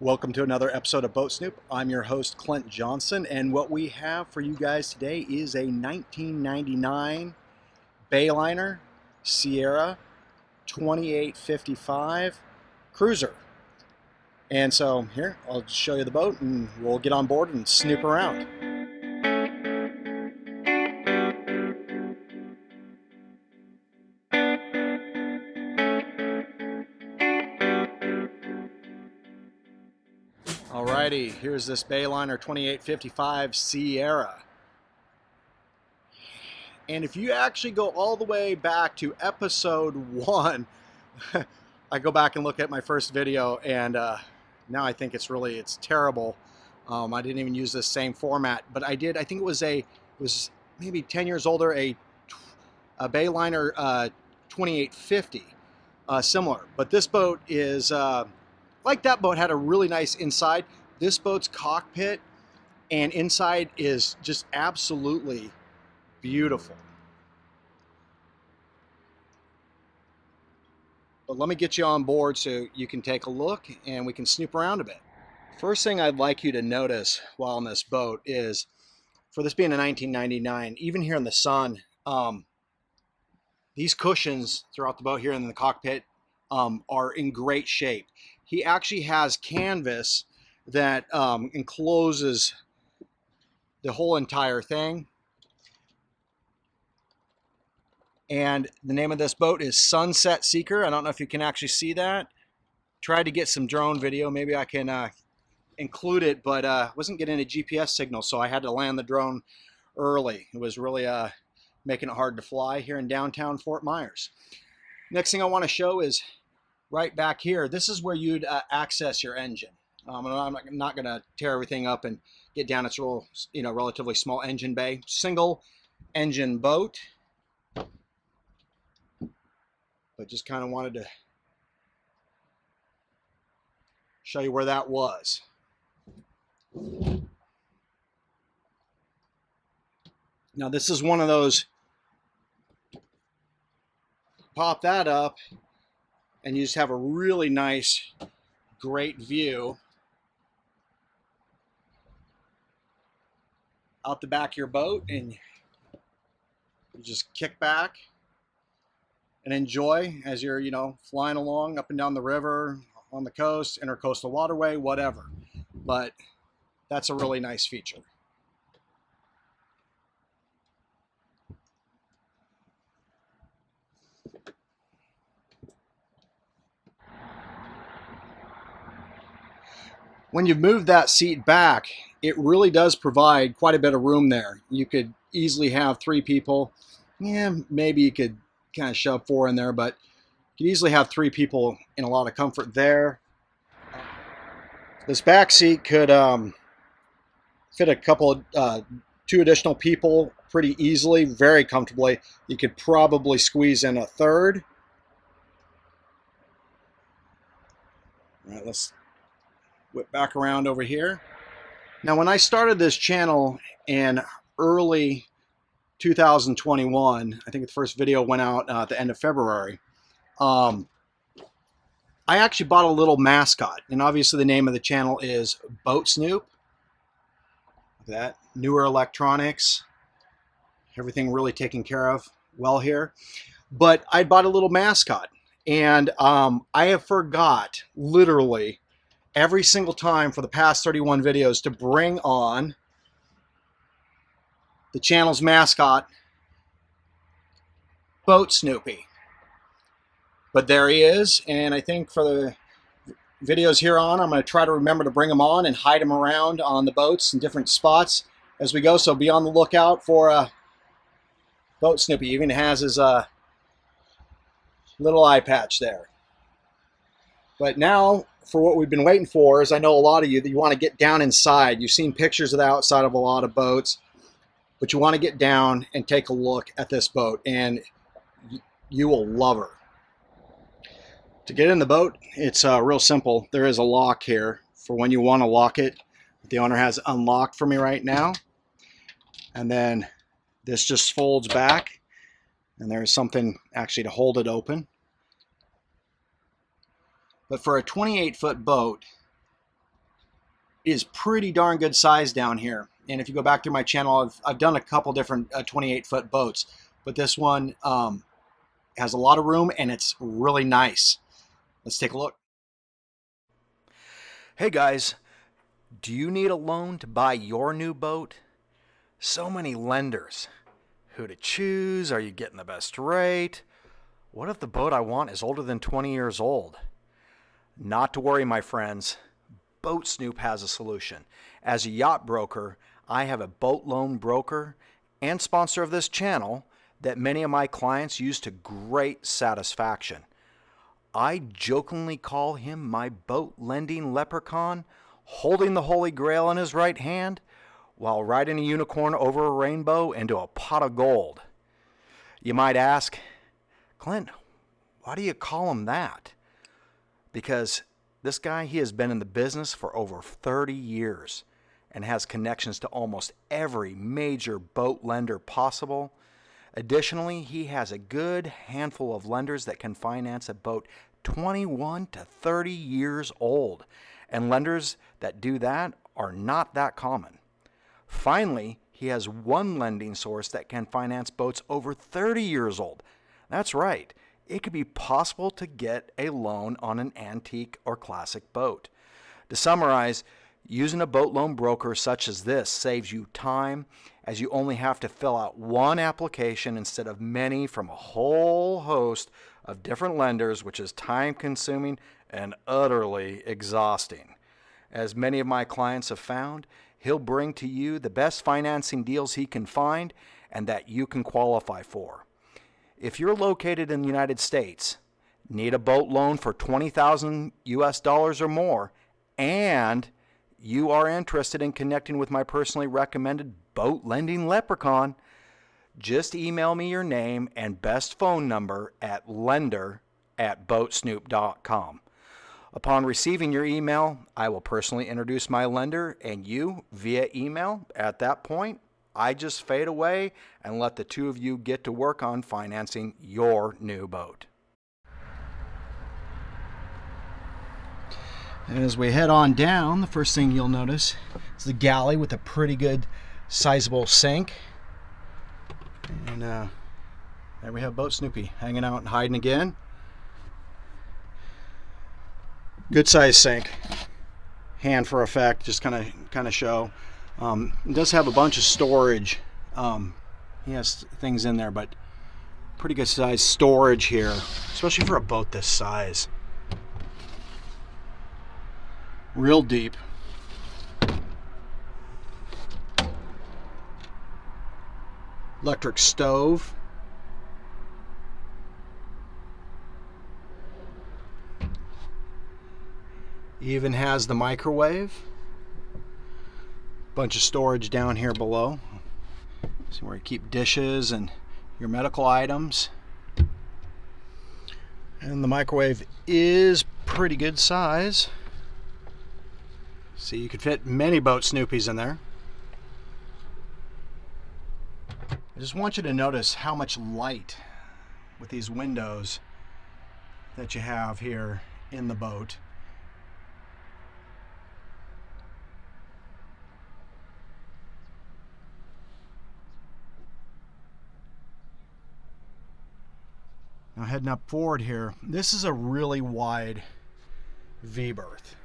Welcome to another episode of Boat Snoop. I'm your host, Clint Johnson, and what we have for you guys today is a 1999 Bayliner Ciera 2855 Cruiser. And so here, I'll just show you the boat and we'll get on board and snoop around. Alrighty, here's this Bayliner 2855 Ciera. And if you actually go all the way back to episode 1, I go back and look at my first video, and now I think it's terrible. I didn't even use this same format, but I did. I think it was maybe 10 years older, a Bayliner 2850, similar. But this boat is like that boat had a really nice inside. This boat's cockpit and inside is just absolutely beautiful. But let me get you on board so you can take a look and we can snoop around a bit. First thing I'd like you to notice while on this boat is, for this being a 1999, even here in the sun, these cushions throughout the boat here in the cockpit are in great shape. He actually has canvas that encloses the whole entire thing. And the name of this boat is Sunset Seeker. I don't know if you can actually see that. Tried to get some drone video. Maybe I can include it, but wasn't getting a GPS signal, so I had to land the drone early. It was really making it hard to fly here in downtown Fort Myers. Next thing I want to show is right back here. This is where you'd access your engine. I'm not going to tear everything up and get down its relatively small engine bay. Single engine boat. But just kind of wanted to show you where that was. Now this is one of those, pop that up and you just have a really nice, great view out the back of your boat, and you just kick back and enjoy as you're, flying along up and down the river, on the coast, intercoastal waterway, whatever. But that's a really nice feature. When you move that seat back, it really does provide quite a bit of room there. You could easily have 3 people. Yeah, maybe you could kind of shove 4 in there, but you could easily have 3 people in a lot of comfort there. This back seat could fit a couple of 2 additional people pretty easily, very comfortably. You could probably squeeze in a 3rd. All right, let's whip back around over here. Now, when I started this channel in early 2021, I think the first video went out at the end of February, I actually bought a little mascot, and obviously the name of the channel is Boat Snoop. Look at that, newer electronics, everything really taken care of well here. But I bought a little mascot, and I have forgot literally every single time for the past 31 videos to bring on the channel's mascot, Boat Snoopy. But there he is, and I think for the videos here on, I'm going to try to remember to bring him on and hide him around on the boats in different spots as we go. So be on the lookout for Boat Snoopy. He even has his little eye patch there. But now, for what we've been waiting for, is I know a lot of you that you want to get down inside. You've seen pictures of the outside of a lot of boats, but you want to get down and take a look at this boat, and you will love her. To get in the boat, it's real simple. There is a lock here for when you want to lock it. The owner has it unlocked for me right now. And then this just folds back, and there's something actually to hold it open. But for a 28-foot boat, is pretty darn good size down here. And if you go back through my channel, I've done a couple different 28-foot boats, but this one has a lot of room and it's really nice. Let's take a look. Hey guys, do you need a loan to buy your new boat? So many lenders. Who to choose? Are you getting the best rate? What if the boat I want is older than 20 years old? Not to worry, my friends. Boat Snoop has a solution. As a yacht broker, I have a boat loan broker and sponsor of this channel that many of my clients use to great satisfaction. I jokingly call him my boat lending leprechaun, holding the Holy Grail in his right hand while riding a unicorn over a rainbow into a pot of gold. You might ask, Clint, why do you call him that? Because this guy, he has been in the business for over 30 years and has connections to almost every major boat lender possible. Additionally, he has a good handful of lenders that can finance a boat 21 to 30 years old, and lenders that do that are not that common. Finally, he has one lending source that can finance boats over 30 years old. That's right, it could be possible to get a loan on an antique or classic boat. To summarize, using a boat loan broker such as this saves you time, as you only have to fill out one application instead of many from a whole host of different lenders, which is time-consuming and utterly exhausting. As many of my clients have found, he'll bring to you the best financing deals he can find and that you can qualify for. If you're located in the United States, need a boat loan for $20,000 US or more, and you are interested in connecting with my personally recommended boat lending leprechaun, just email me your name and best phone number at lender@boatsnoop.com. Upon receiving your email, I will personally introduce my lender and you via email. At that point, I just fade away and let the two of you get to work on financing your new boat. And as we head on down, the first thing you'll notice is the galley with a pretty good sizable sink. And there we have Boat Snoopy hanging out and hiding again. Good size sink. Hand for effect, just kind of show. It does have a bunch of storage. He has things in there, but pretty good size storage here, especially for a boat this size. Real deep. Electric stove. Even has the microwave. Bunch of storage down here below. So where you keep dishes and your medical items. And the microwave is pretty good size. See, you could fit many Boat Snoopies in there. I just want you to notice how much light with these windows that you have here in the boat. Now heading up forward here, this is a really wide V-berth.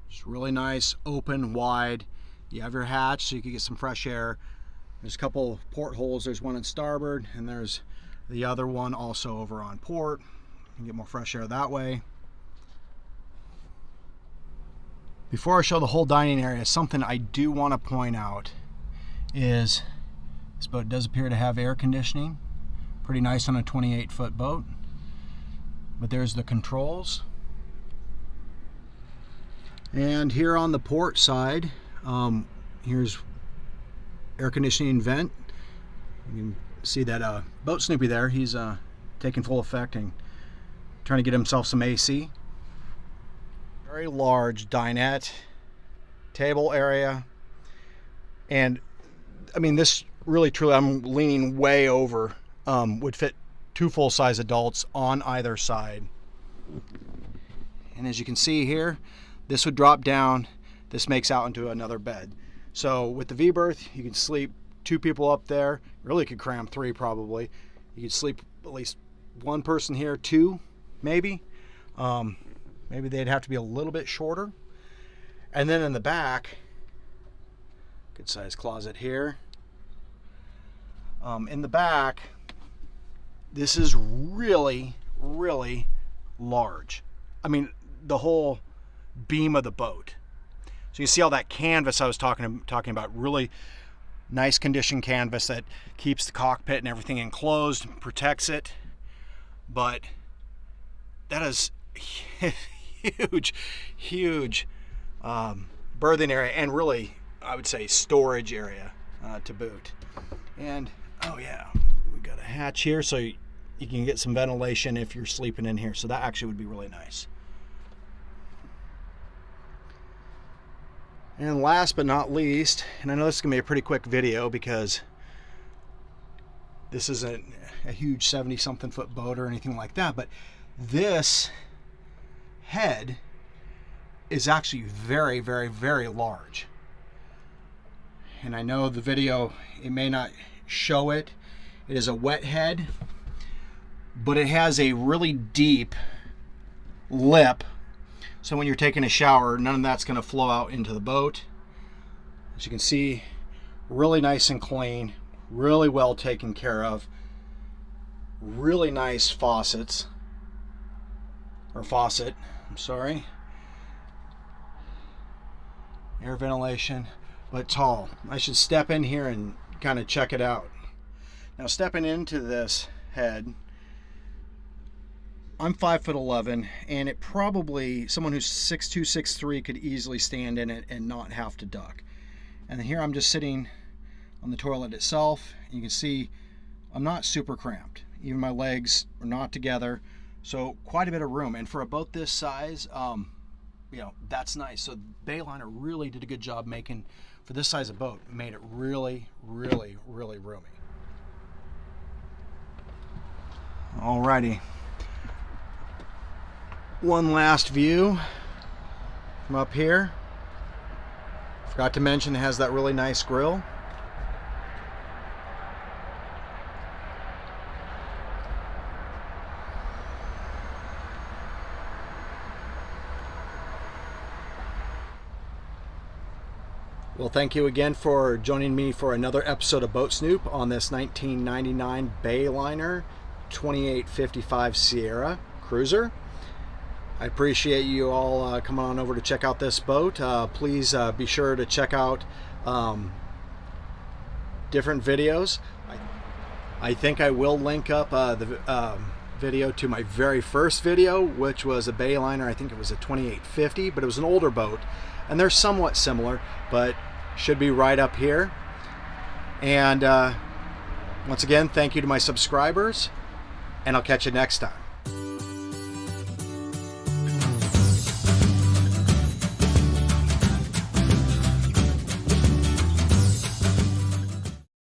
It's really nice, open, wide. You have your hatch so you can get some fresh air. There's a couple portholes. There's one on starboard, and there's the other one also over on port. You can get more fresh air that way. Before I show the whole dining area, something I do want to point out is this boat does appear to have air conditioning. Pretty nice on a 28-foot boat. But there's the controls. And here on the port side, here's air conditioning vent. You can see that Boat Snoopy there. He's taking full effect and trying to get himself some AC. Very large dinette, table area. And I mean, this really truly, I'm leaning way over would fit 2 full-size adults on either side. And as you can see here, this would drop down. This makes out into another bed. So with the V-berth, you can sleep 2 people up there. Really could cram 3 probably. You could sleep at least 1 person here, 2 maybe. Maybe they'd have to be a little bit shorter. And then in the back, good sized closet here. In the back, this is really, really large. I mean, the whole beam of the boat. So you see all that canvas I was talking about, really nice condition canvas that keeps the cockpit and everything enclosed, protects it. But that is huge, huge berthing area, and really, I would say, storage area to boot. And oh yeah, we got a hatch here so you can get some ventilation if you're sleeping in here. So that actually would be really nice. And last but not least, and I know this is gonna be a pretty quick video because this isn't a huge 70-something foot boat or anything like that, but this head is actually very, very, very large. And I know the video, it may not show it. It is a wet head, but it has a really deep lip. So when you're taking a shower, none of that's going to flow out into the boat. As you can see, really nice and clean, really well taken care of. Really nice faucet, I'm sorry. Air ventilation, but tall. I should step in here and kind of check it out. Now stepping into this head, I'm 5'11", and it probably, someone who's 6'2", 6'3" could easily stand in it and not have to duck. And then here I'm just sitting on the toilet itself. You can see I'm not super cramped. Even my legs are not together. So quite a bit of room. And for a boat this size, you know, that's nice. So Bayliner really did a good job making, for this size of boat, made it really, really, really roomy. Alrighty. One last view from up here. Forgot to mention it has that really nice grill. Well, thank you again for joining me for another episode of Boat Snoop on this 1999 Bayliner 2855 Ciera Cruiser. I appreciate you all coming on over to check out this boat. Please be sure to check out different videos. I think I will link up the video to my very first video, which was a Bayliner. I think it was a 2850, but it was an older boat. And they're somewhat similar, but should be right up here. And once again, thank you to my subscribers, and I'll catch you next time.